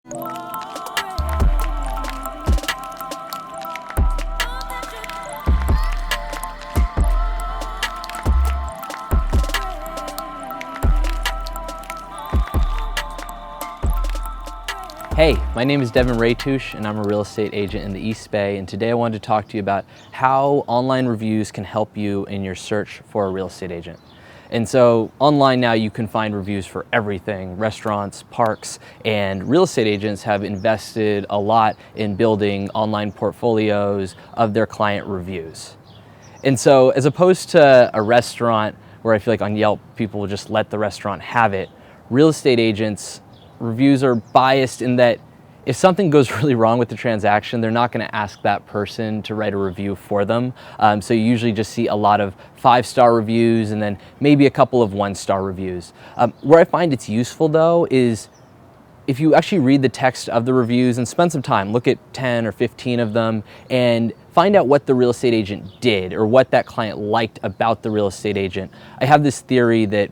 Hey, my name is Ratoosh and I'm a real estate agent in the East Bay, and today I wanted to talk to you about how online reviews can help you in your search for a real estate agent. And so online now you can find reviews for everything: restaurants, parks, and real estate agents have invested a lot in building online portfolios of their client reviews. And so as opposed to a restaurant where I feel like on Yelp people will just let the restaurant have it, real estate agents reviews are biased in that if something goes really wrong with the transaction, they're not going to ask that person to write a review for them. So you usually just see a lot of 5-star reviews and then maybe a couple of 1-star reviews. Where I find it's useful though is if you actually read the text of the reviews and spend some time, look at 10 or 15 of them and find out what the real estate agent did or what that client liked about the real estate agent. I have this theory that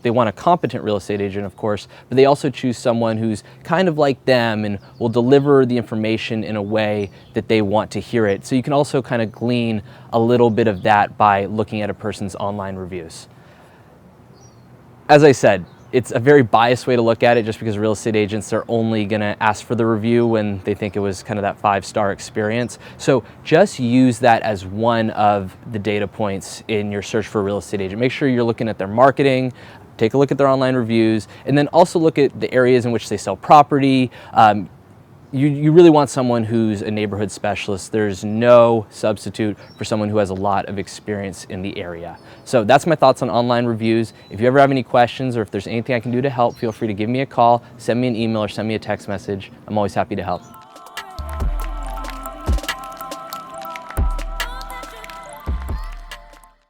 they want a competent real estate agent, of course, but they also choose someone who's kind of like them and will deliver the information in a way that they want to hear it. So you can also kind of glean a little bit of that by looking at a person's online reviews. As I said, it's a very biased way to look at it just because real estate agents are only gonna ask for the review when they think it was kind of that 5-star experience. So just use that as one of the data points in your search for a real estate agent. Make sure you're looking at their marketing, take a look at their online reviews, and then also look at the areas in which they sell property. You really want someone who's a neighborhood specialist. There's no substitute for someone who has a lot of experience in the area. So that's my thoughts on online reviews. If you ever have any questions or if there's anything I can do to help, feel free to give me a call, send me an email, or send me a text message. I'm always happy to help.